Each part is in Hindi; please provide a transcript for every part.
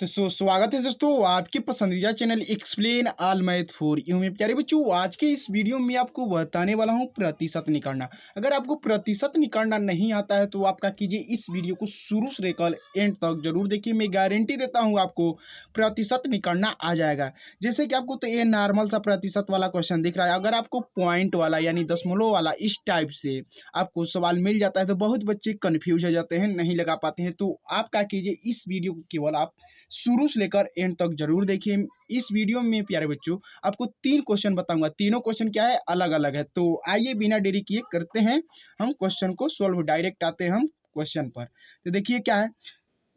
तो स्वागत है दोस्तों आपके पसंदीदा channel explain all math for you में। प्यारे बच्चों, आज के इस वीडियो में आपको बताने वाला हूं प्रतिशत निकालना। अगर आपको प्रतिशत निकालना नहीं आता है तो आप क्या कीजिए, इस वीडियो को शुरू से लेकर एंड तक जरूर देखिए। मैं गारंटी देता हूं आपको प्रतिशत निकालना आ जाएगा। जैसे कि आपको तो ये नॉर्मल सा प्रतिशत वाला क्वेश्चन दिख रहा है, अगर आपको पॉइंट वाला यानी दशमलव वाला इस टाइप से आपको सवाल मिल जाता है तो बहुत बच्चे कन्फ्यूज हो जाते हैं, नहीं लगा पाते हैं। तो आप क्या कीजिए, इस वीडियो को केवल आप शुरू से लेकर एंड तक जरूर देखिए। इस वीडियो में प्यारे बच्चों आपको 3 क्वेश्चन बताऊंगा। तीनों क्वेश्चन क्या है, अलग अलग है। तो आइए बिना देरी किए करते हैं हम क्वेश्चन को सॉल्व। डायरेक्ट आते हैं हम क्वेश्चन पर। तो देखिए क्या है,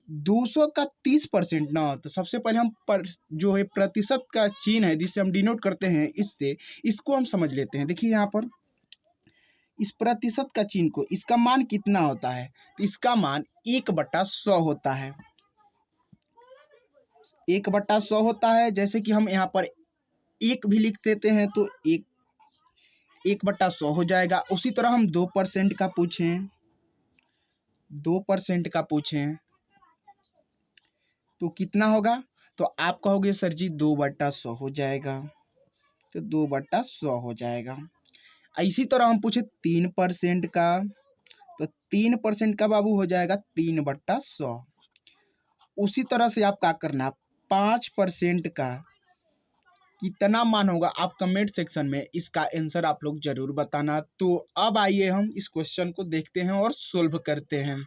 200 का 30% ना, तो सबसे पहले हम जो है प्रतिशत का चिन्ह है जिससे हम डिनोट करते हैं, इससे इसको हम समझ लेते हैं। देखिए यहाँ पर इस प्रतिशत का चिन्ह को, इसका मान कितना होता है, तो इसका मान 1/100 होता है। 1/100 होता है। जैसे कि हम यहाँ पर एक भी लिख देते हैं तो 1/100 हो जाएगा। उसी तरह हम 2% का पूछें, 2% का पूछें तो कितना होगा, तो आप कहोगे सर जी 2/100 हो जाएगा, तो 2/100 हो जाएगा। इसी तरह हम पूछे 3% का, तो 3% का बाबू हो जाएगा 3/100। उसी तरह से आप क्या करना, 5% का कितना मान होगा, आप कमेंट सेक्शन में इसका आंसर आप लोग जरूर बताना। तो अब आइए हम इस क्वेश्चन को देखते हैं और सोल्व करते हैं।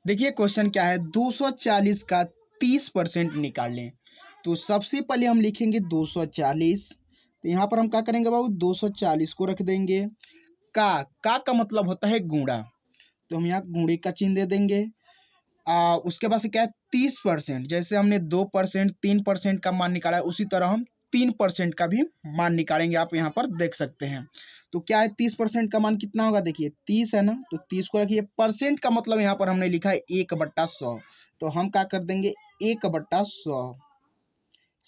देखिए क्वेश्चन क्या है, 240 का 30% निकालें। तो सबसे पहले हम लिखेंगे 240। तो यहाँ पर हम क्या करेंगे बाबू, 240 को रख देंगे। का मतलब होता है गुणा, तो हम यहाँ गुणे का चिन्ह दे देंगे। उसके बाद से क्या है, 30%। जैसे हमने 2% 3% का मान निकाला है, उसी तरह हम 3% का भी मान निकालेंगे। आप यहाँ पर देख सकते हैं। तो क्या है, 30% का मान कितना होगा, देखिए 30 है ना, तो 30 को रखिए। परसेंट का मतलब यहाँ पर हमने लिखा है 1/100, तो हम क्या कर देंगे 1/100।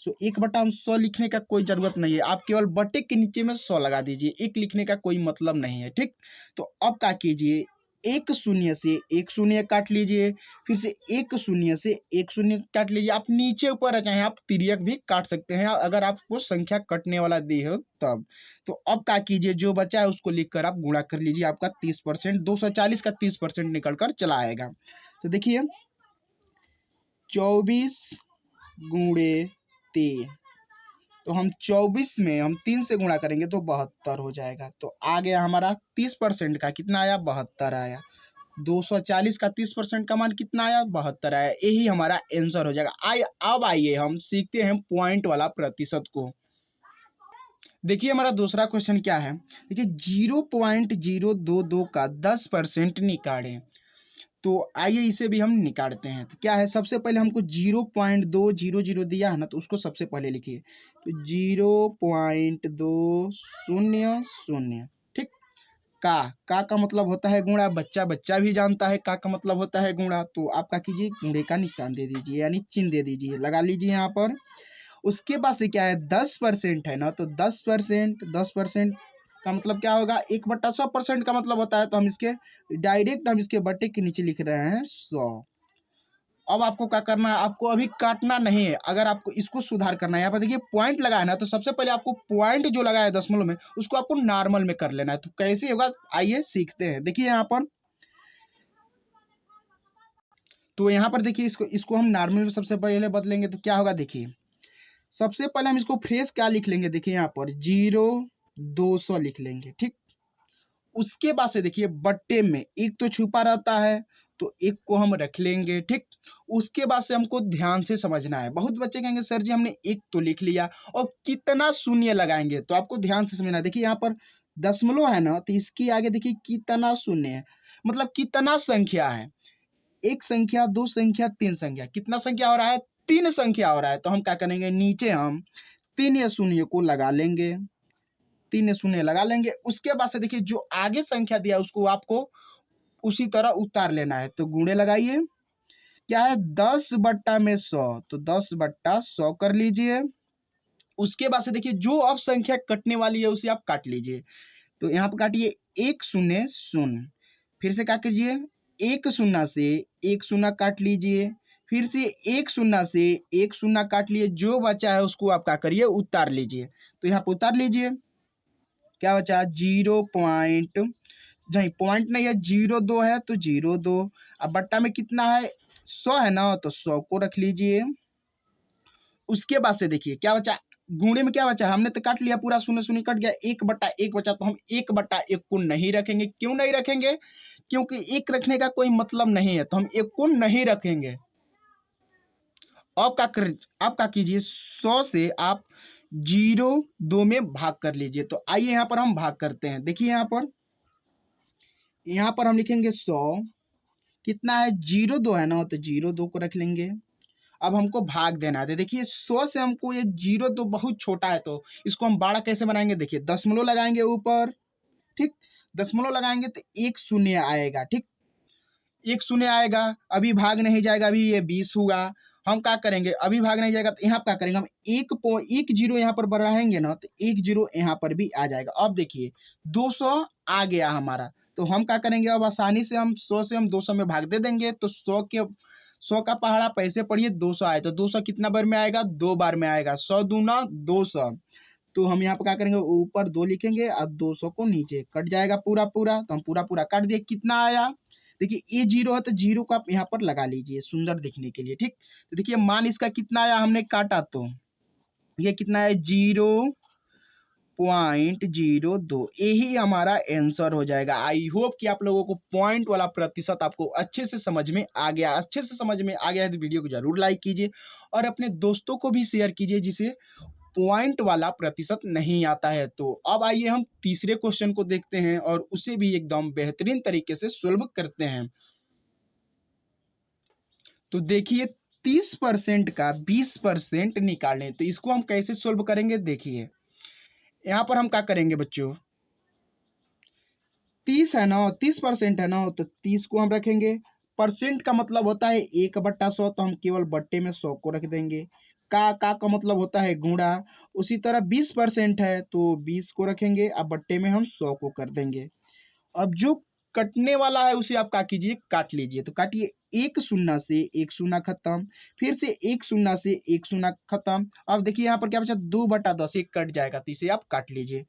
सो 1/100 लिखने का कोई जरूरत नहीं है, आप केवल बटे के नीचे में 100 लगा दीजिए, एक लिखने का कोई मतलब नहीं है। ठीक, तो अब क्या कीजिए, एक शून्य से एक शून्य काट लीजिए, फिर से एक शून्य से एक शून्य काट लीजिए। आप नीचे ऊपर चाहे आप तिर्यक भी काट सकते हैं अगर आपको संख्या कटने वाला दी हो तब। तो अब क्या कीजिए, जो बचा है उसको लिखकर आप गुणा कर लीजिए। आपका 30%, 240 का 30% निकल कर चला आएगा। तो देखिए 24 गुणे 3, तो हम 24 में हम 3 से गुणा करेंगे तो 72 हो जाएगा। तो आ गया हमारा 30% का कितना आया, 72 आया। 240 का 30% का मान कितना आया, 72 आया। यही हमारा आंसर हो जाएगा। अब आइए हम सीखते हैं पॉइंट वाला प्रतिशत को। देखिए हमारा दूसरा क्वेश्चन क्या है, देखिए 0.022 का 10% निकालें। तो आइए इसे भी हम निकालते हैं। तो क्या है, सबसे पहले हमको 0.200 दिया है ना, तो उसको सबसे पहले लिखिए। तो 0.200, ठीक। का मतलब होता है गुणा, बच्चा बच्चा भी जानता है का मतलब होता है गुणा। तो आप क्या कीजिए, गुणे का निशान दे दीजिए यानी चिन्ह दे दीजिए, लगा लीजिए यहाँ पर। उसके बाद से क्या है, 10% है ना, तो 10% का मतलब क्या होगा, 1/100% का मतलब होता है। तो हम इसके डायरेक्ट हम इसके बटे के नीचे लिख रहे हैं 100। अब आपको क्या करना है, आपको अभी काटना नहीं है। अगर आपको इसको सुधार करना है, यहाँ पर देखिए पॉइंट लगा है ना, तो सबसे पहले आपको पॉइंट जो लगा है दशमलव में उसको आपको नॉर्मल में कर लेना है। तो कैसे होगा, आइए सीखते हैं। देखिए यहाँ पर, तो यहाँ पर देखिए इसको इसको हम नॉर्मल में सबसे पहले बदलेंगे तो क्या होगा, देखिए सबसे पहले हम इसको फ्रेश क्या लिख लेंगे, देखिए यहाँ पर 0.200 लिख लेंगे, ठीक। उसके बाद से देखिए बट्टे में एक तो छुपा रहता है, तो एक को हम रख लेंगे, ठीक। उसके बाद से हमको ध्यान से समझना है। बहुत बच्चे कहेंगे सर जी हमने एक तो लिख लिया और कितना शून्य लगाएंगे, तो आपको ध्यान से समझना है। देखिए यहाँ पर दशमलव है ना, तो इसके आगे देखिए कितना शून्य है, मतलब कितना संख्या है। एक संख्या, दो संख्या, तीन संख्या, कितना संख्या हो रहा है, 3 संख्या हो रहा है। तो हम क्या करेंगे, नीचे हम 3 या शून्य को लगा लेंगे, 3 शून्य लगा लेंगे। उसके बाद से देखिए जो आगे संख्या दिया है उसको आपको उसी तरह उतार लेना है। तो गुणे लगाइए, क्या है 10/100, तो 10/100 कर लीजिए। उसके बाद से देखिए जो अब संख्या कटने वाली है उसे आप काट लीजिए। तो यहाँ पर काटिए 100, फिर से क्या कीजिए, एक शून्य से एक शून्य काट लीजिए, फिर से एक शून्य से एक शून्य काट लिए, जो बचा है उसको आप क्या करिए उतार लीजिए। तो यहाँ पे उतार लीजिए, क्या बचा 0 पॉइंट, नहीं पॉइंट नहीं है, 0.2 है तो 0.2। अब बट्टा में कितना है 100 है ना, तो 100 को रख लीजिए। उसके बाद से देखिए क्या बचा, गुणे में क्या बचा, हमने तो काट लिया पूरा, शून्य शून्य कट गया, 1/1 बचा, तो हम 1/1 को नहीं रखेंगे। क्यों नहीं रखेंगे, क्योंकि एक रखने का कोई मतलब नहीं है, तो हम 1 को नहीं रखेंगे। अब क्या कीजिए 100 से आप 0.2 में भाग कर लीजिए। तो आइए यहाँ पर हम भाग करते हैं। देखिए यहाँ पर हम लिखेंगे 100, कितना है 0.2 है ना, तो 0.2 को रख लेंगे। अब हमको भाग देना है। तो देखिए 100 से हमको ये 0.2 बहुत छोटा है, तो इसको हम बड़ा कैसे बनाएंगे, देखिए दशमलव लगाएंगे ऊपर, ठीक, दशमलव लगाएंगे तो एक शून्य आएगा, ठीक, एक शून्य आएगा। अभी भाग नहीं जाएगा, अभी ये 20 हुआ। हम क्या करेंगे, अभी भाग नहीं जाएगा तो यहाँ क्या करेंगे, हम एक जीरो यहाँ पर बढ़ाएंगे ना, तो एक जीरो यहाँ पर भी आ जाएगा। अब देखिए 200 आ गया हमारा, तो हम क्या करेंगे, अब आसानी से हम 100 से हम 200 में भाग दे देंगे। तो 100 का पहाड़ा पैसे पढ़िए 200 आए, तो 200 कितना बार में आएगा, 2 बार में आएगा, 100 दूना 200। तो हम यहाँ पर क्या करेंगे, ऊपर 2 लिखेंगे, अब 200 को नीचे कट जाएगा पूरा पूरा, तो हम पूरा पूरा काट दिए। कितना आया, देखिए ये 0 है तो 0 को आप यहाँ पर लगा लीजिए सुंदर दिखने के लिए, ठीक। तो देखिए मान इसका कितना आया, हमने काटा तो ये कितना है 0.02, यही हमारा आंसर हो जाएगा। आई होप कि आप लोगों को पॉइंट वाला प्रतिशत आपको अच्छे से समझ में आ गया। अच्छे से समझ में आ गया है तो वीडियो को जरूर लाइक कीजिए और अपने दोस्तों को भी शेयर कीजिए जिसे पॉइंट वाला प्रतिशत नहीं आता है। तो अब आइए हम तीसरे क्वेश्चन को देखते हैं और उसे भी एकदम बेहतरीन तरीके से सॉल्व करते हैं। तो देखिए 30% का 20% निकालें, तो इसको हम कैसे सॉल्व करेंगे, देखिए यहाँ पर हम क्या करेंगे बच्चों, 30 है ना, 30% है ना, तो 30 को हम रखेंगे। परसेंट का मतलब होता है 1/100, तो हम केवल बट्टे में 100 को रख देंगे। का मतलब होता है गुणा। उसी तरह 20% है तो 20 को रखेंगे, अब बट्टे में हम 100 को कर देंगे। अब जो कटने वाला है उसे आप क्या कीजिए, काट लीजिए। तो काटिए, एक शून्य से एक शून्य खत्म, फिर से एक शून्य से एक शून्य खत्म। अब देखिए यहाँ पर क्या बचा, 2/10, एक कट जाएगा, तो इसे आप काट लीजिए।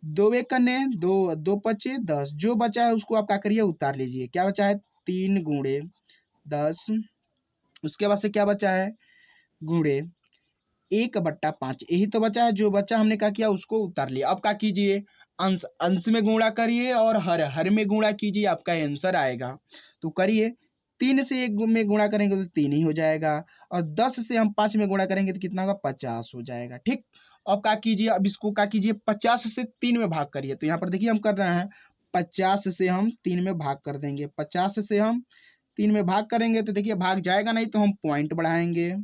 2 एक कन्ने 2, 2 पचे 10, जो बचा है उसको आप क्या करिए उतार लीजिए। क्या बचा है 3 गुणे 10, उसके बाद से क्या बचा है गुणे 1/5, यही तो बचा है। जो बचा हमने क्या किया उसको उतार लिया। अब क्या कीजिए, अंश अंश में गुणा करिए और हर हर में गुणा कीजिए, आपका आंसर आएगा। तो करिए, 3 से 1 में गुणा करेंगे तो 3 ही हो जाएगा, और 10 से हम 5 में गुणा करेंगे तो कितना होगा 50 हो जाएगा, ठीक। अब क्या कीजिए, अब इसको क्या कीजिए 50 से 3 में भाग करिए। तो यहाँ पर देखिए हम कर रहे हैं 50 से हम 3 में भाग कर देंगे। 50 से हम 3 में भाग करेंगे तो देखिए भाग जाएगा नहीं, तो हम पॉइंट बढ़ाएंगे।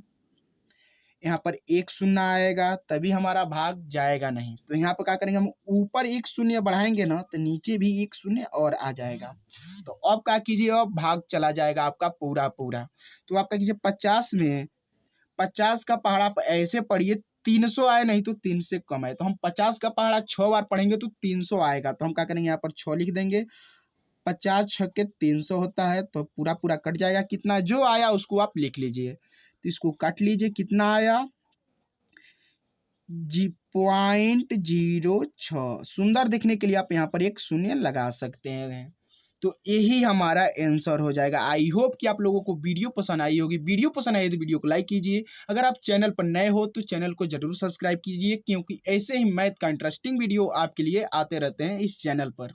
यहाँ पर एक शून्य आएगा तभी हमारा भाग जाएगा नहीं, तो यहाँ पर क्या करेंगे, हम ऊपर एक शून्य बढ़ाएंगे ना तो नीचे भी एक शून्य और आ जाएगा। तो अब क्या कीजिए, अब भाग चला जाएगा आपका पूरा पूरा। तो आप क्या कीजिए 50 में 50 का पहाड़ा आप ऐसे पढ़िए 300 आए, नहीं तो 3 से कम है। तो हम 50 का पहाड़ा 6 बार पढ़ेंगे तो 300 आएगा, तो हम क्या करेंगे यहाँ पर 6 लिख देंगे। 50 छक्के 300 होता है, तो पूरा पूरा कट जाएगा। कितना जो आया उसको आप लिख लीजिए। तो इसको काट लीजिए, कितना आया 0.06। सुंदर दिखने के लिए आप यहाँ पर एक शून्य लगा सकते हैं। तो यही हमारा आंसर हो जाएगा। आई होप कि आप लोगों को वीडियो पसंद आई होगी। वीडियो पसंद आई तो वीडियो को लाइक कीजिए। अगर आप चैनल पर नए हो तो चैनल को जरूर सब्सक्राइब कीजिए, क्योंकि ऐसे ही मैथ का इंटरेस्टिंग वीडियो आपके लिए आते रहते हैं इस चैनल पर।